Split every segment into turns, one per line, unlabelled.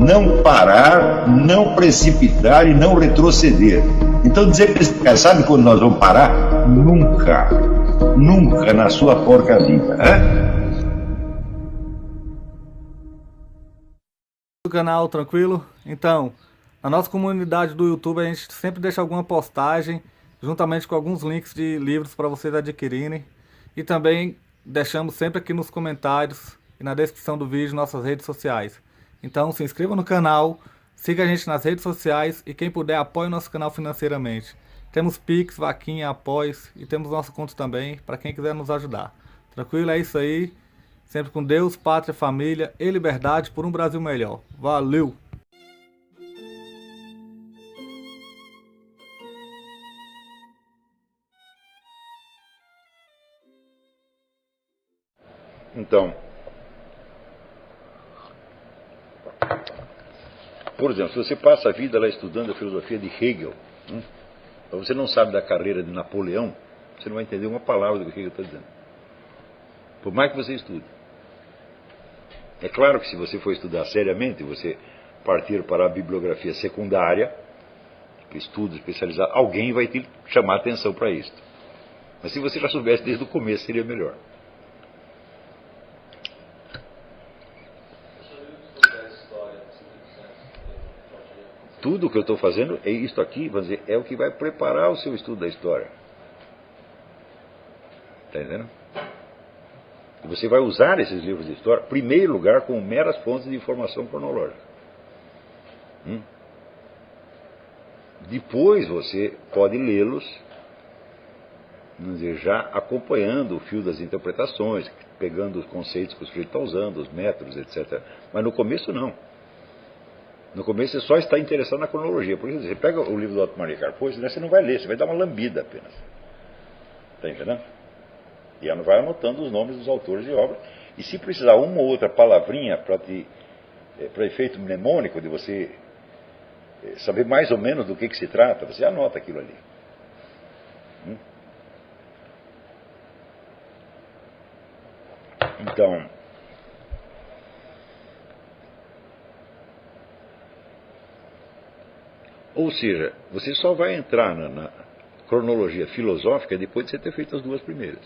não parar, não precipitar e não retroceder. Então dizer para esse cara, sabe quando nós vamos parar? Nunca. Nunca na sua porca vida.
Do canal, tranquilo? Então, na nossa comunidade do YouTube a gente sempre deixa alguma postagem, juntamente com alguns links de livros para vocês adquirirem. E também deixamos sempre aqui nos comentários e na descrição do vídeo nossas redes sociais. Então se inscreva no canal, siga a gente nas redes sociais e quem puder apoie o nosso canal financeiramente. Temos Pix, Vaquinha, Apoios e temos nosso conto também para quem quiser nos ajudar. Tranquilo? É isso aí. Sempre com Deus, pátria, família e liberdade por um Brasil melhor. Valeu!
Então, por exemplo, se você passa a vida lá estudando a filosofia de Hegel, mas você não sabe da carreira de Napoleão, você não vai entender uma palavra do que Hegel está dizendo. Por mais que você estude. É claro que se você for estudar seriamente, você partir para a bibliografia secundária, estudo especializado, alguém vai te chamar a atenção para isso. Mas se você já soubesse desde o começo, seria melhor. Tudo o que eu estou fazendo é isto aqui, vamos dizer, é o que vai preparar o seu estudo da história. Está entendendo? E você vai usar esses livros de história, em primeiro lugar, como meras fontes de informação cronológica. Depois você pode lê-los, vamos dizer, já acompanhando o fio das interpretações, pegando os conceitos que o sujeito está usando, os métodos, etc. Mas no começo não. No começo você só está interessado na cronologia. Por isso, você pega o livro do Otto Maria Carpo, você não vai ler, você vai dar uma lambida apenas. Está entendendo? E ela vai anotando os nomes dos autores de obra. E se precisar uma ou outra palavrinha para efeito mnemônico, de você saber mais ou menos do que se trata, você anota aquilo ali. Então, ou seja, você só vai entrar na cronologia filosófica depois de você ter feito as duas primeiras.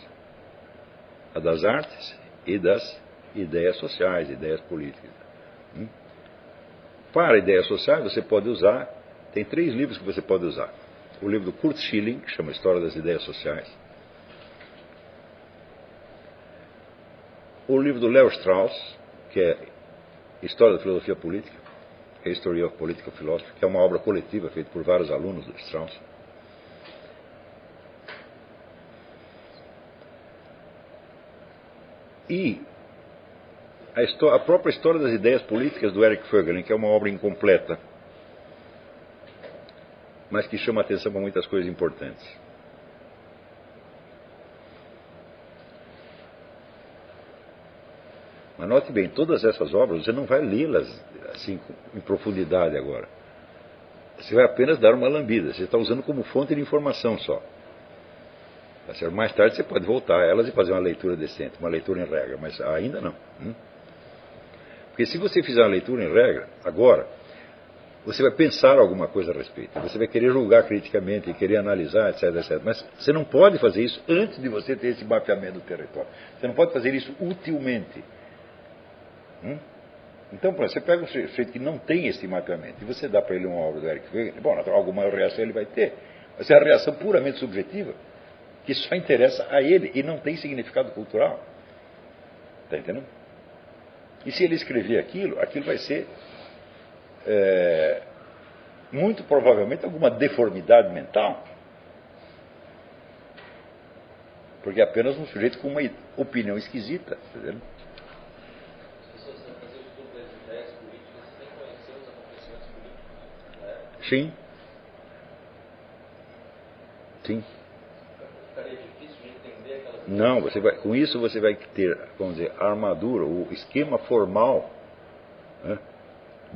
A das artes e das ideias sociais, ideias políticas. Para ideias sociais você pode usar, tem 3 livros que você pode usar. O livro do Kurt Schilling, que chama História das Ideias Sociais. O livro do Leo Strauss, que é História da Filosofia Política, History of Political Philosophy, que é uma obra coletiva feita por vários alunos do Strauss. E a própria História das Ideias Políticas do Eric Voegelin, que é uma obra incompleta, mas que chama a atenção para muitas coisas importantes. Mas note bem, todas essas obras você não vai lê-las assim em profundidade agora. Você vai apenas dar uma lambida, você está usando como fonte de informação só. Mais tarde você pode voltar a elas e fazer uma leitura decente, uma leitura em regra, mas ainda não. Porque se você fizer uma leitura em regra, agora, você vai pensar alguma coisa a respeito. Você vai querer julgar criticamente e querer analisar, etc, etc. Mas você não pode fazer isso antes de você ter esse mapeamento do território. Você não pode fazer isso utilmente. Então, você pega um sujeito que não tem esse mapeamento e você dá para ele uma obra do Eric Voegelin, bom, alguma reação ele vai ter. Mas é a reação puramente subjetiva, que só interessa a ele e não tem significado cultural. Está entendendo? E se ele escrever aquilo vai ser muito provavelmente alguma deformidade mental. Porque é apenas um sujeito com uma opinião esquisita. Está entendendo? Sim. Sim.
Ficaria difícil de entender aquelas...
Não, com isso você vai ter, vamos dizer, a armadura, o esquema formal, né,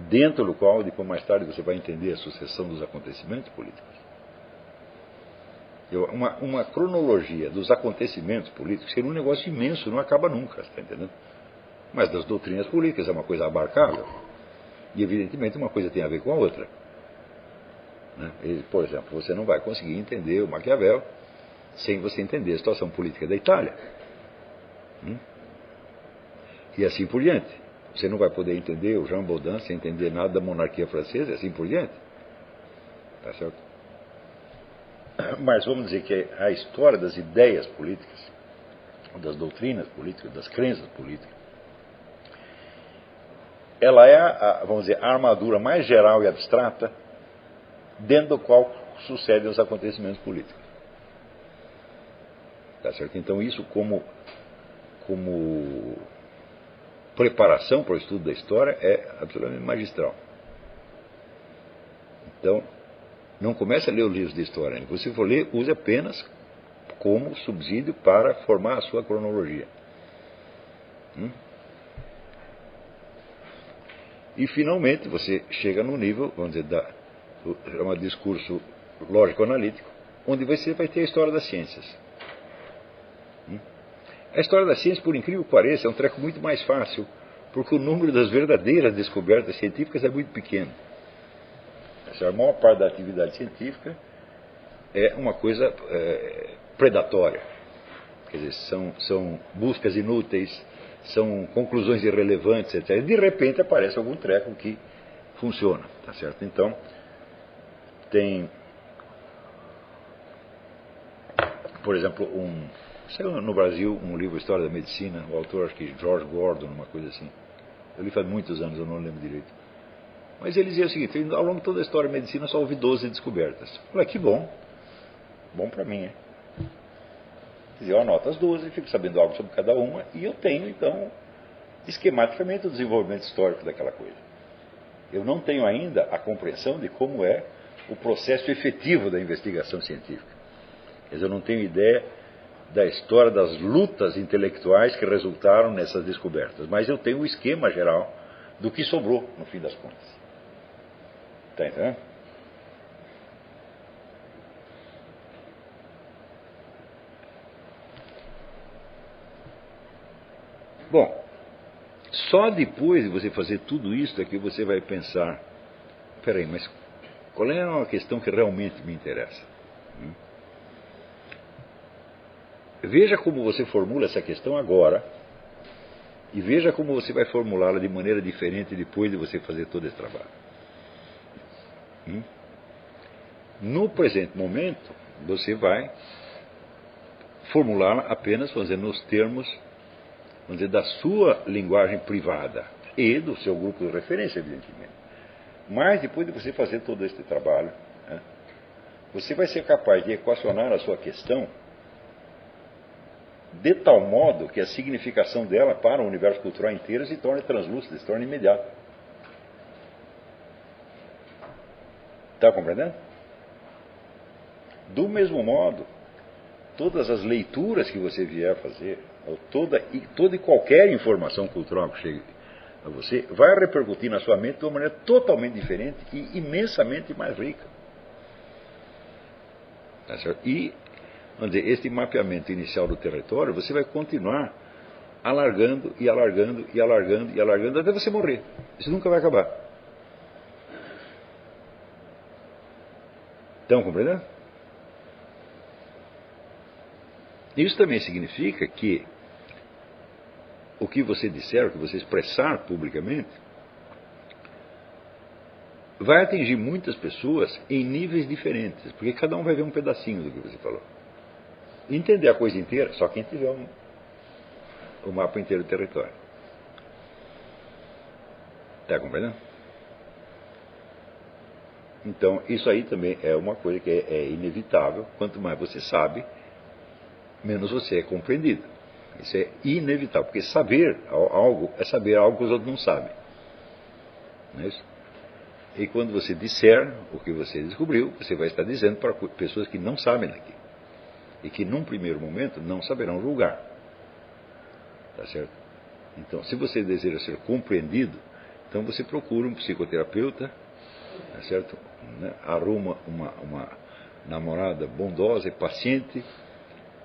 dentro do qual, depois mais tarde, você vai entender a sucessão dos acontecimentos políticos. Uma cronologia dos acontecimentos políticos seria um negócio imenso, não acaba nunca, está entendendo? Mas das doutrinas políticas é uma coisa abarcável. E, evidentemente, uma coisa tem a ver com a outra. Né? Por exemplo, você não vai conseguir entender o Maquiavel sem você entender a situação política da Itália. E assim por diante. Você não vai poder entender o Jean Baudin sem entender nada da monarquia francesa, e assim por diante. Tá certo? Mas vamos dizer que a história das ideias políticas, das doutrinas políticas, das crenças políticas, ela é, vamos dizer, a armadura mais geral e abstrata dentro do qual sucedem os acontecimentos políticos. Tá certo? Então isso como preparação para o estudo da história é absolutamente magistral. Então, não comece a ler os livros de história. Se você for ler, use apenas como subsídio para formar a sua cronologia. E, finalmente, você chega no nível, vamos dizer, um discurso lógico-analítico, onde você vai ter a história das ciências. A história da ciência, por incrível que pareça, é um treco muito mais fácil, porque o número das verdadeiras descobertas científicas é muito pequeno. A maior parte da atividade científica é uma coisa predatória. Quer dizer, são buscas inúteis, são conclusões irrelevantes, etc. E de repente aparece algum treco que funciona. Tá certo? Então, tem, por exemplo, saiu no Brasil um livro, História da Medicina, o autor, acho que George Gordon, uma coisa assim. Eu li faz muitos anos, eu não lembro direito. Mas ele dizia o seguinte: ao longo de toda a história da medicina só houve 12 descobertas. Eu falei, que bom. Bom para mim, eu anoto as 12, fico sabendo algo sobre cada uma, e eu tenho, então, esquematicamente o desenvolvimento histórico daquela coisa. Eu não tenho ainda a compreensão de como é o processo efetivo da investigação científica. Quer dizer, eu não tenho ideia da história das lutas intelectuais que resultaram nessas descobertas, mas eu tenho o esquema geral do que sobrou, no fim das contas. Está entendendo? Bom, só depois de você fazer tudo isso é que você vai pensar, peraí, mas qual é uma questão que realmente me interessa? Veja como você formula essa questão agora e veja como você vai formulá-la de maneira diferente depois de você fazer todo esse trabalho. No presente momento, você vai formulá-la apenas, vamos dizer, nos termos, vamos dizer, da sua linguagem privada e do seu grupo de referência, evidentemente. Mas depois de você fazer todo este trabalho, você vai ser capaz de equacionar a sua questão de tal modo que a significação dela para o universo cultural inteiro se torne translúcida, se torne imediata. Está compreendendo? Do mesmo modo, todas as leituras que você vier a fazer, toda e qualquer informação cultural que chegue a você, vai repercutir na sua mente de uma maneira totalmente diferente e imensamente mais rica. Tá certo? E, vamos dizer, este mapeamento inicial do território, você vai continuar alargando e alargando e alargando e alargando até você morrer. Isso nunca vai acabar. Estão compreendendo? Isso também significa que o que você disser, o que você expressar publicamente, vai atingir muitas pessoas em níveis diferentes, porque cada um vai ver um pedacinho do que você falou. Entender a coisa inteira, só quem tiver o mapa inteiro do território. Está compreendendo? Então, isso aí também é uma coisa que é inevitável. Quanto mais você sabe, menos você é compreendido. Isso é inevitável, porque saber algo é saber algo que os outros não sabem. Não é isso? E quando você disser o que você descobriu, você vai estar dizendo para pessoas que não sabem daquilo. E que, num primeiro momento, não saberão julgar. Tá certo? Então, se você deseja ser compreendido, então você procura um psicoterapeuta, tá certo? Arruma uma namorada bondosa e paciente,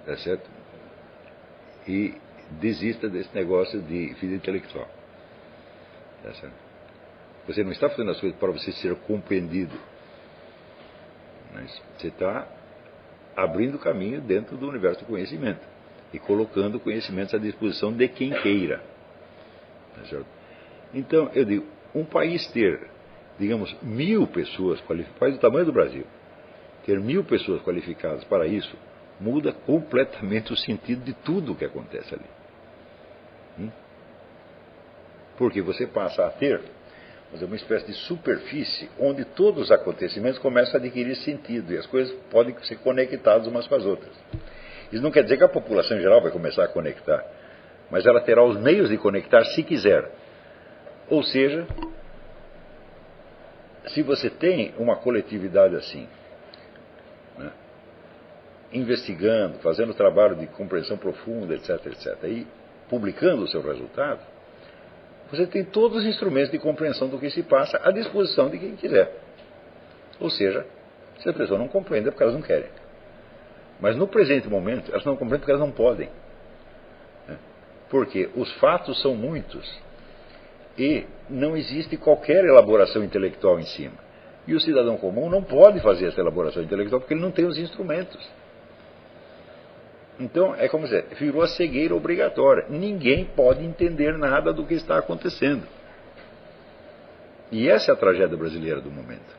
tá certo? E desista desse negócio de vida intelectual. Tá certo? Você não está fazendo as coisas para você ser compreendido. Mas você está abrindo caminho dentro do universo do conhecimento e colocando conhecimentos à disposição de quem queira. Tá certo? Então, eu digo, um país ter, digamos, 1000 pessoas qualificadas, país do tamanho do Brasil, ter 1000 pessoas qualificadas para isso, muda completamente o sentido de tudo o que acontece ali. Porque você passa a ter uma espécie de superfície onde todos os acontecimentos começam a adquirir sentido e as coisas podem ser conectadas umas com as outras. Isso não quer dizer que a população em geral vai começar a conectar, mas ela terá os meios de conectar se quiser. Ou seja, se você tem uma coletividade assim, né, investigando, fazendo trabalho de compreensão profunda, etc., etc., e publicando o seu resultado, você tem todos os instrumentos de compreensão do que se passa à disposição de quem quiser. Ou seja, se a pessoa não compreende é porque elas não querem. Mas no presente momento, elas não compreendem porque elas não podem. Porque os fatos são muitos e não existe qualquer elaboração intelectual em cima. E o cidadão comum não pode fazer essa elaboração intelectual porque ele não tem os instrumentos. Então, é como dizer, virou a cegueira obrigatória. Ninguém pode entender nada do que está acontecendo. E essa é a tragédia brasileira do momento.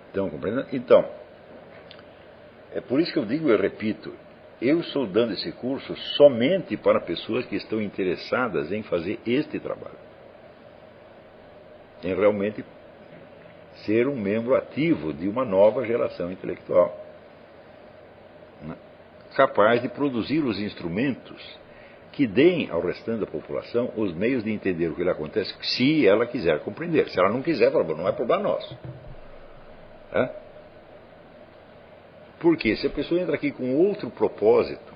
Estão compreendendo? Então, é por isso que eu digo e repito, eu estou dando esse curso somente para pessoas que estão interessadas em fazer este trabalho. Em realmente ser um membro ativo de uma nova geração intelectual, né, capaz de produzir os instrumentos que deem ao restante da população os meios de entender o que lhe acontece, se ela quiser compreender. Se ela não quiser, não é problema nosso. É? Porque se a pessoa entra aqui com outro propósito,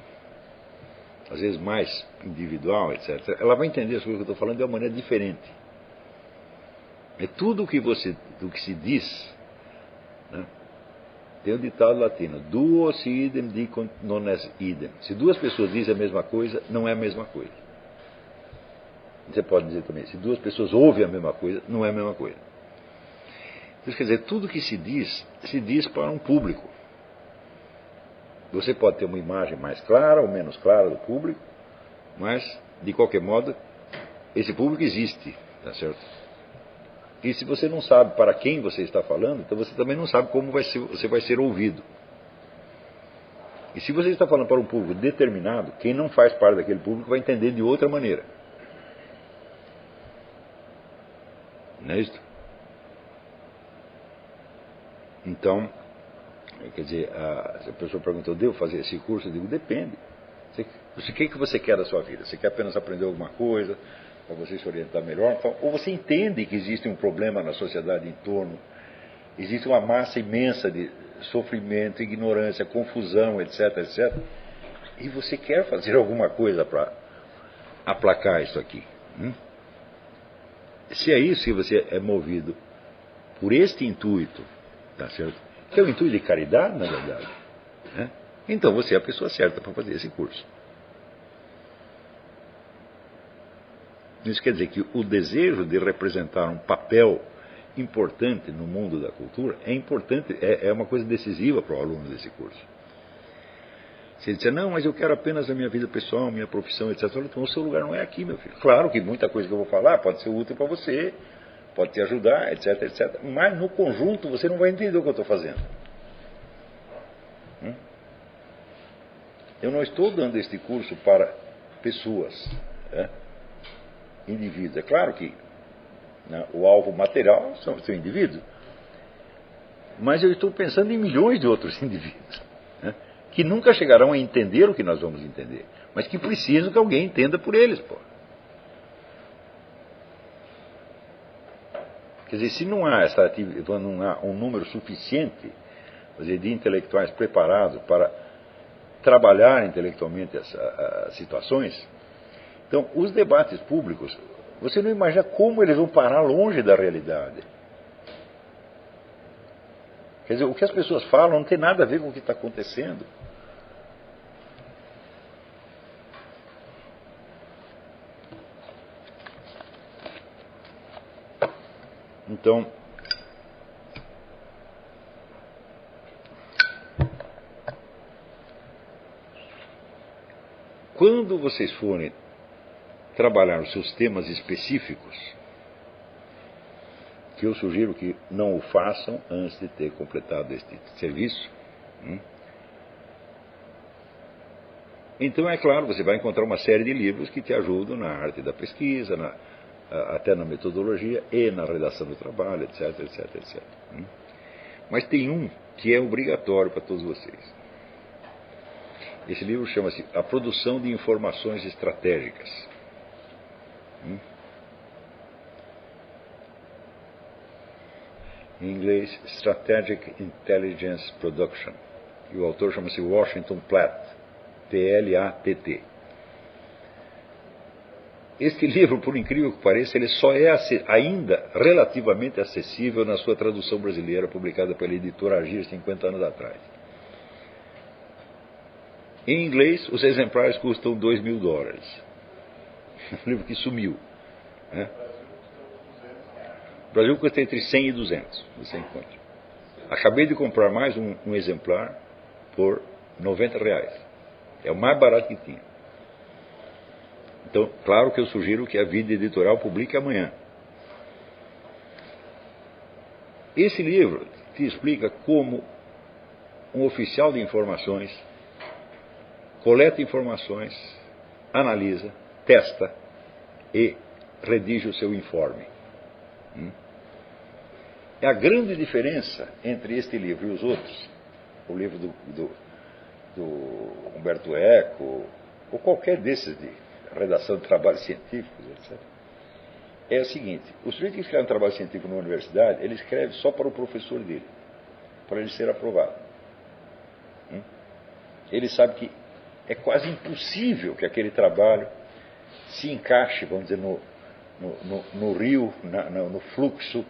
às vezes mais individual, etc., ela vai entender as coisas que eu estou falando de uma maneira diferente. É tudo o que se diz, né? Tem um ditado latino, duo si idem dicont non est idem. Se duas pessoas dizem a mesma coisa, não é a mesma coisa. Você pode dizer também, se duas pessoas ouvem a mesma coisa, não é a mesma coisa. Isso quer dizer, tudo que se diz para um público. Você pode ter uma imagem mais clara ou menos clara do público, mas, de qualquer modo, esse público existe, tá certo? E se você não sabe para quem você está falando, então você também não sabe como você vai ser ouvido. E se você está falando para um público determinado, quem não faz parte daquele público vai entender de outra maneira. Não é isso? Então, quer dizer, se a pessoa perguntou, devo fazer esse curso? Eu digo, depende. O que você quer da sua vida? Você quer apenas aprender alguma coisa para você se orientar melhor? Então, ou você entende que existe um problema na sociedade em torno, existe uma massa imensa de sofrimento, ignorância, confusão, etc., etc., e você quer fazer alguma coisa para aplacar isso aqui. Se é isso que você é movido por este intuito, tá certo? Que é o intuito de caridade, na verdade, né? Então você é a pessoa certa para fazer esse curso. Isso quer dizer que o desejo de representar um papel importante no mundo da cultura é importante, é uma coisa decisiva para o aluno desse curso. Se ele disser, não, mas eu quero apenas a minha vida pessoal, minha profissão, etc., então o seu lugar não é aqui, meu filho. Claro que muita coisa que eu vou falar pode ser útil para você, pode te ajudar, etc., etc., mas no conjunto você não vai entender o que eu estou fazendo. Eu não estou dando este curso para pessoas, indivíduos. É claro que, né, o alvo material são indivíduos, mas eu estou pensando em milhões de outros indivíduos, né, que nunca chegarão a entender o que nós vamos entender, mas que precisam que alguém entenda por eles. Pô. Quer dizer, se não há não há um número suficiente, quer dizer, de intelectuais preparados para trabalhar intelectualmente as situações, então os debates públicos, você não imagina como eles vão parar longe da realidade. Quer dizer, o que as pessoas falam não tem nada a ver com o que está acontecendo. Então, quando vocês forem trabalhar os seus temas específicos, que eu sugiro que não o façam antes de ter completado este serviço, então é claro, você vai encontrar uma série de livros que te ajudam na arte da pesquisa, até na metodologia e na redação do trabalho, etc, etc, etc. Mas tem um que é obrigatório para todos vocês. Esse livro chama-se A Produção de Informações Estratégicas. Em inglês, Strategic Intelligence Production. E o autor chama-se Washington Platt, P-L-A-T-T. Este livro, por incrível que pareça, ele só é ainda relativamente acessível na sua tradução brasileira, publicada pela editora Agir 50 anos atrás. Em inglês, os exemplares custam $2.000. Um livro que sumiu. Né? No Brasil custa entre 100 e 200, você encontra. Acabei de comprar mais um exemplar por R$90. É o mais barato que tinha. Então, claro que eu sugiro que a Vida Editorial publique amanhã. Esse livro te explica como um oficial de informações coleta informações, analisa, testa e redige o seu informe. É a grande diferença entre este livro e os outros, o livro do Humberto Eco, ou qualquer desses de redação de trabalhos científicos, etc. É o seguinte: o sujeito que escreve um trabalho científico na universidade, ele escreve só para o professor dele, para ele ser aprovado. Ele sabe que é quase impossível que aquele trabalho se encaixe, vamos dizer, no rio, no fluxo,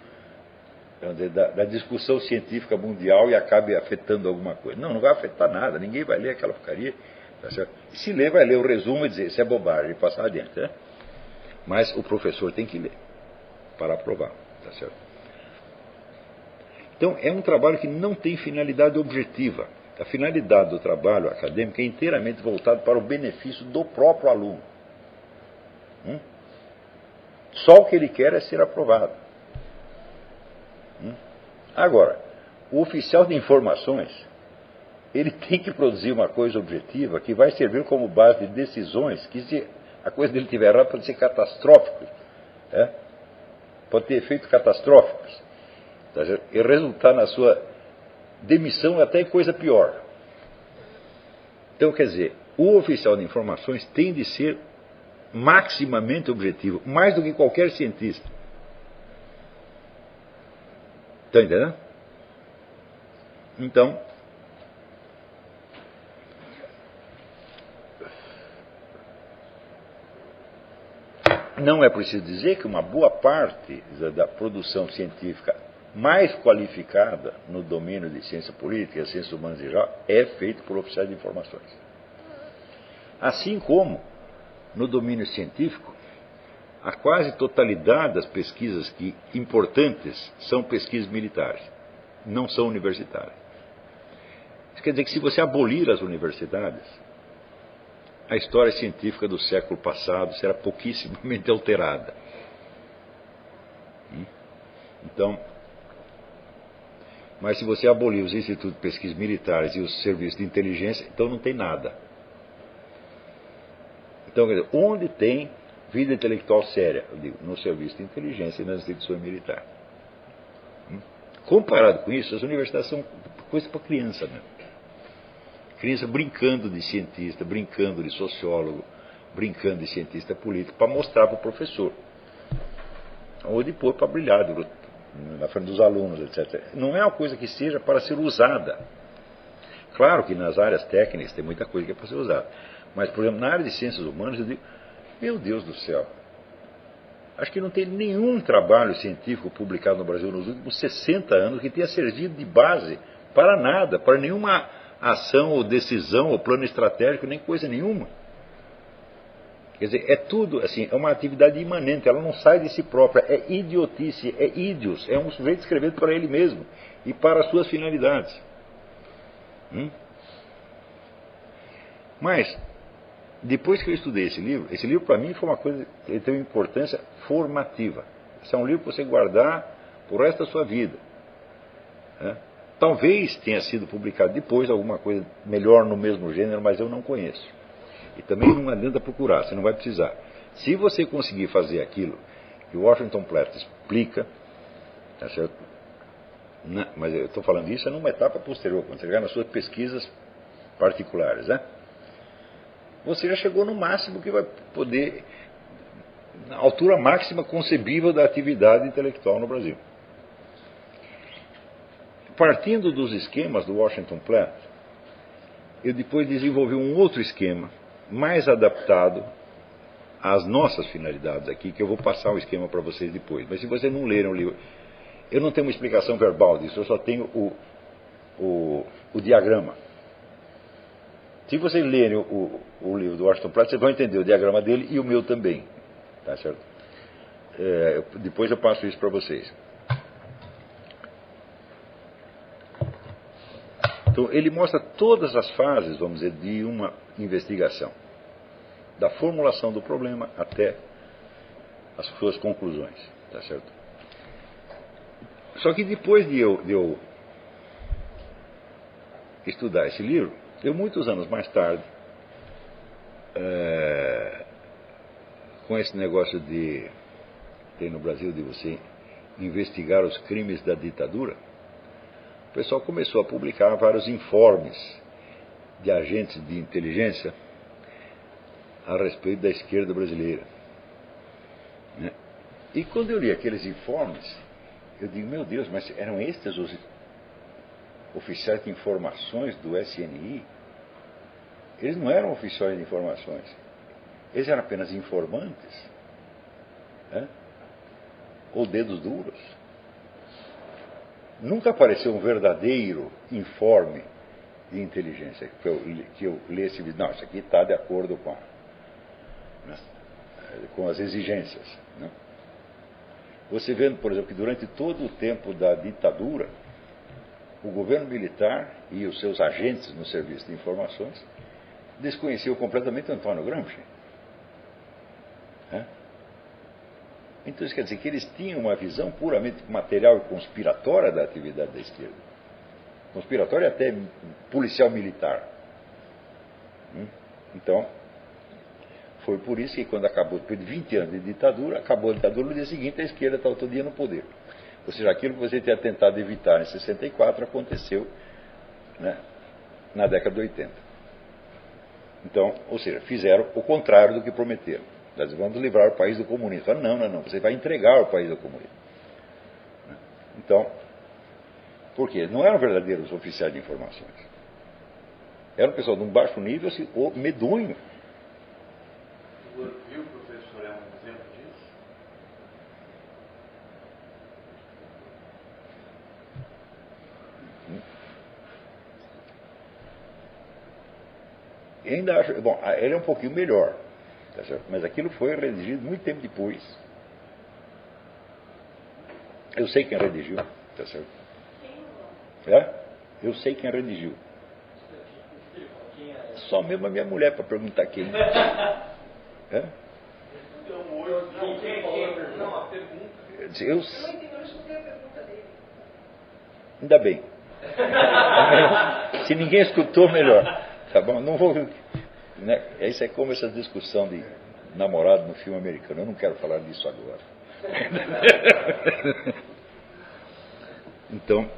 vamos dizer, da discussão científica mundial e acabe afetando alguma coisa. Não vai afetar nada, ninguém vai ler aquela porcaria. Tá certo? E se ler, vai ler o resumo e dizer isso é bobagem e passar adiante. Né? Mas o professor tem que ler para aprovar. Tá certo? Então, é um trabalho que não tem finalidade objetiva. A finalidade do trabalho acadêmico é inteiramente voltada para o benefício do próprio aluno. Só o que ele quer é ser aprovado. Agora, o oficial de informações, ele tem que produzir uma coisa objetiva que vai servir como base de decisões que, se a coisa dele estiver errada, pode ser catastrófico. Pode ter efeitos catastróficos. Tá, e resultar na sua demissão até em coisa pior. Então, quer dizer, o oficial de informações tem de ser maximamente objetivo, mais do que qualquer cientista. Está entendendo? Então, não é preciso dizer que uma boa parte da produção científica mais qualificada no domínio de ciência política, ciências humanas em geral, é feita por oficiais de informações. Assim como, no domínio científico, a quase totalidade das pesquisas importantes são pesquisas militares, não são universitárias. Isso quer dizer que se você abolir as universidades, a história científica do século passado será pouquíssimamente alterada. Então, mas se você abolir os institutos de pesquisa militares e os serviços de inteligência, então não tem nada. Então, quer dizer, onde tem vida intelectual séria? Eu digo, no serviço de inteligência e nas instituições militares. Comparado com isso, as universidades são coisa para criança mesmo. Criança brincando de cientista, brincando de sociólogo, brincando de cientista político, para mostrar para o professor. Ou depois para brilhar na frente dos alunos, etc. Não é uma coisa que seja para ser usada. Claro que nas áreas técnicas tem muita coisa que é para ser usada. Mas, por exemplo, na área de ciências humanas, eu digo, meu Deus do céu, acho que não tem nenhum trabalho científico publicado no Brasil nos últimos 60 anos que tenha servido de base para nada, para nenhuma ação ou decisão ou plano estratégico, nem coisa nenhuma. Quer dizer, é tudo, assim, é uma atividade imanente, ela não sai de si própria, é idiotice, é ídios, é um sujeito escrevendo para ele mesmo e para as suas finalidades. Mas, depois que eu estudei esse livro para mim foi uma coisa que teve uma importância formativa. Esse é um livro para você guardar o resto da sua vida. Talvez tenha sido publicado depois alguma coisa melhor no mesmo gênero, mas eu não conheço. E também não adianta procurar, você não vai precisar. Se você conseguir fazer aquilo que o Washington Platt explica, tá certo? Mas eu estou falando isso numa etapa posterior, quando você chegar nas suas pesquisas particulares, né? Você já chegou no máximo que vai poder, na altura máxima concebível da atividade intelectual no Brasil. Partindo dos esquemas do Washington Platt, eu depois desenvolvi um outro esquema, mais adaptado às nossas finalidades aqui, que eu vou passar o esquema para vocês depois. Mas se vocês não lerem o livro, eu não tenho uma explicação verbal disso, eu só tenho o diagrama. Se vocês lerem o livro do Washington Platt, vocês vão entender o diagrama dele e o meu também. Tá certo? Depois eu passo isso para vocês. Então, ele mostra todas as fases, vamos dizer, de uma investigação. Da formulação do problema até as suas conclusões. Tá certo? Só que depois de eu estudar esse livro, eu, muitos anos mais tarde, com esse negócio de tem no Brasil de você investigar os crimes da ditadura, o pessoal começou a publicar vários informes de agentes de inteligência a respeito da esquerda brasileira. E quando eu li aqueles informes, eu digo, meu Deus, mas eram estes os oficiais de informações do SNI? Eles não eram oficiais de informações. Eles eram apenas informantes. Ou dedos duros. Nunca apareceu um verdadeiro informe de inteligência que eu lesse e disse, não, isso aqui está de acordo com as exigências. Você vendo, por exemplo, que durante todo o tempo da ditadura, o governo militar e os seus agentes no serviço de informações desconheciam completamente Antônio Gramsci. Então isso quer dizer que eles tinham uma visão puramente material e conspiratória da atividade da esquerda. Conspiratória até policial militar. Então, foi por isso que quando acabou, depois de 20 anos de ditadura, acabou a ditadura, no dia seguinte a esquerda está todo dia no poder. Ou seja, aquilo que você tinha tentado evitar em 64 aconteceu, na década de 80. Então, ou seja, fizeram o contrário do que prometeram. Nós vamos livrar o país do comunismo. Falaram, não, você vai entregar o país ao comunismo. Então, por quê? Não eram verdadeiros oficiais de informações. Era um pessoal de um baixo nível, assim, medonho.
O Orville, professor, é um exemplo disso?
Eu ainda acho... Bom, ele é um pouquinho melhor, tá certo? Mas aquilo foi redigido muito tempo depois. Eu sei quem redigiu, tá certo? Eu sei quem redigiu. Só mesmo a minha mulher para perguntar quem.
Não, a pergunta.
Eu não escutei a pergunta dele. Ainda bem. Se ninguém escutou, melhor. Tá bom? Não vou. Isso é como essa discussão de namorado no filme americano. Eu não quero falar disso agora. Então,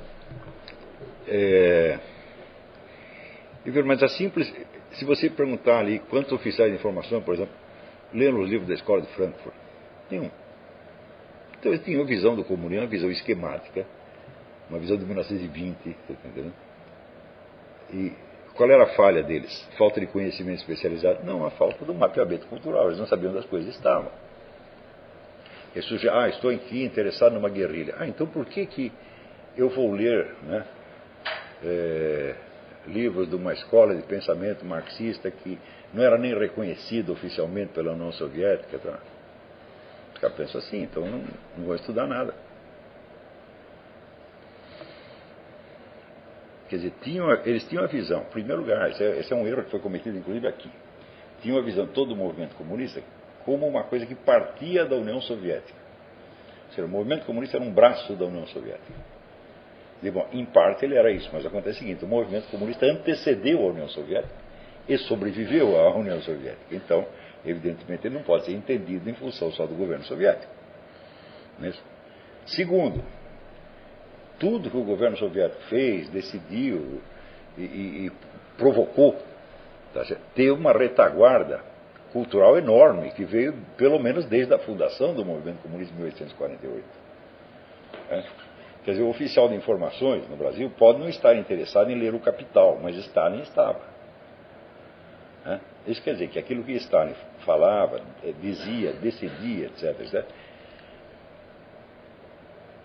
mas a simples. Se você perguntar ali quantos oficiais de informação, por exemplo, leram os livros da escola de Frankfurt, nenhum. Então eles tinham uma visão do comunismo, uma visão esquemática, uma visão de 1920, entendeu? E qual era a falha deles? Falta de conhecimento especializado? Não, a falta do mapeamento cultural. Eles não sabiam onde as coisas estavam. Eles sugeriam, estou aqui interessado numa guerrilha. Então por que eu vou ler livros de uma escola de pensamento marxista que não era nem reconhecido oficialmente pela União Soviética. Tá? Os caras pensam assim, então não vão estudar nada. Quer dizer, eles tinham a visão, em primeiro lugar, esse é um erro que foi cometido inclusive aqui, tinham a visão todo o movimento comunista como uma coisa que partia da União Soviética. Ou seja, o movimento comunista era um braço da União Soviética. E, bom, em parte ele era isso, mas acontece o seguinte, o movimento comunista antecedeu a União Soviética e sobreviveu à União Soviética. Então, evidentemente, ele não pode ser entendido em função só do governo soviético. Não é isso? Segundo, tudo que o governo soviético fez, decidiu e provocou, tá, teve uma retaguarda cultural enorme, que veio pelo menos desde a fundação do movimento comunista em 1848. Quer dizer, o oficial de informações no Brasil pode não estar interessado em ler o Capital, mas Stalin estava. Isso quer dizer que aquilo que Stalin falava, dizia, decidia, etc.,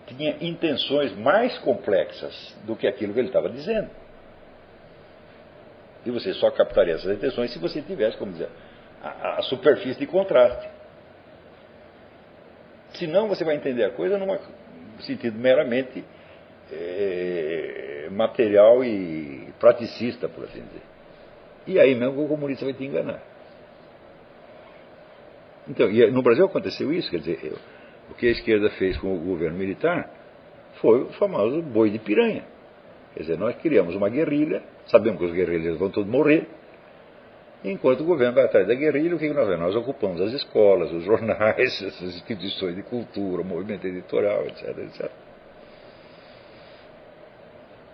tinha intenções mais complexas do que aquilo que ele estava dizendo. E você só captaria essas intenções se você tivesse, como dizer, a superfície de contraste. Senão você vai entender a coisa num sentido meramente material e praticista, por assim dizer. E aí mesmo o comunista vai te enganar. Então, e no Brasil aconteceu isso, quer dizer, o que a esquerda fez com o governo militar foi o famoso boi de piranha. Quer dizer, nós criamos uma guerrilha, sabemos que os guerrilheiros vão todos morrer, e enquanto o governo vai atrás da guerrilha, o que nós fazemos? Nós ocupamos as escolas, os jornais, essas instituições de cultura, o movimento editorial, etc., etc.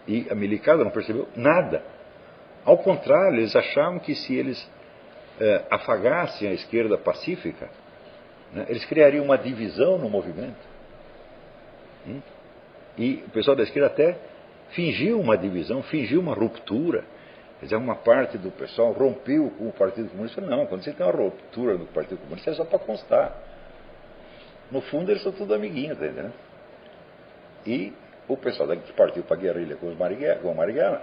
E a milicada não percebeu nada. Ao contrário, eles achavam que se eles afagassem a esquerda pacífica, né, eles criariam uma divisão no movimento. E o pessoal da esquerda até fingiu uma divisão, fingiu uma ruptura. Quer dizer, uma parte do pessoal rompeu com o Partido Comunista. Não, quando você tem uma ruptura do Partido Comunista é só para constar. No fundo, eles são tudo amiguinhos, tá entendendo? E o pessoal que partiu para a guerrilha com o Marighella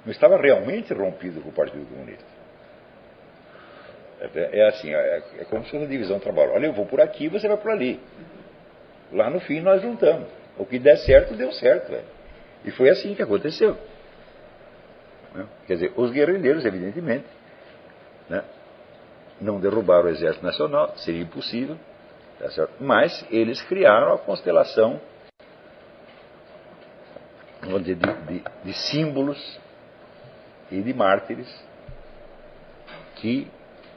não estava realmente rompido com o Partido Comunista. É assim, é como se fosse uma divisão de trabalho. Olha, eu vou por aqui, você vai por ali. Lá no fim nós juntamos. O que der certo, deu certo. Véio. E foi assim que aconteceu. Quer dizer, os guerrilheiros, evidentemente, né, não derrubaram o Exército Nacional, seria impossível, tá certo? Mas eles criaram a constelação de símbolos e de mártires, que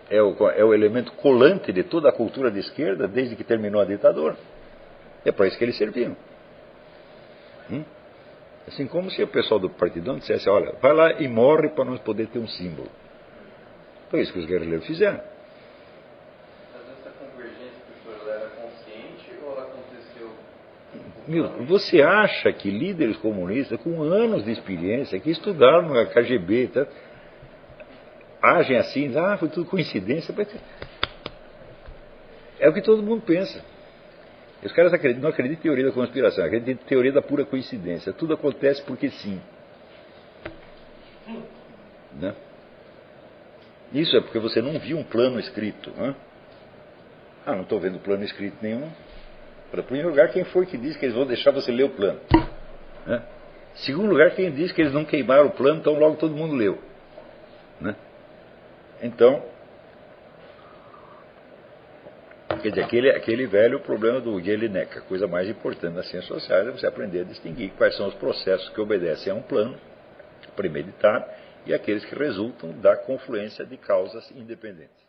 é o elemento colante de toda a cultura de esquerda desde que terminou a ditadura. É para isso que eles serviam. Assim como se o pessoal do Partidão dissesse, olha, vai lá e morre para nós poder ter um símbolo. Foi isso que os guerrilheiros fizeram.
Mas essa convergência, professor, ela era consciente ou ela aconteceu?
Você acha que líderes comunistas com anos de experiência, que estudaram no KGB, tá, agem assim, foi tudo coincidência? É o que todo mundo pensa. Os caras não acreditam em teoria da conspiração, acreditam em teoria da pura coincidência. Tudo acontece porque sim. Né? Isso é porque você não viu um plano escrito. Né? Não estou vendo plano escrito nenhum. Em primeiro lugar, quem foi que disse que eles vão deixar você ler o plano? Né? Segundo lugar, quem disse que eles não queimaram o plano, então logo todo mundo leu. Né? Então, quer dizer, aquele velho problema do Jelinek, a coisa mais importante das ciências sociais é você aprender a distinguir quais são os processos que obedecem a um plano premeditado e aqueles que resultam da confluência de causas independentes.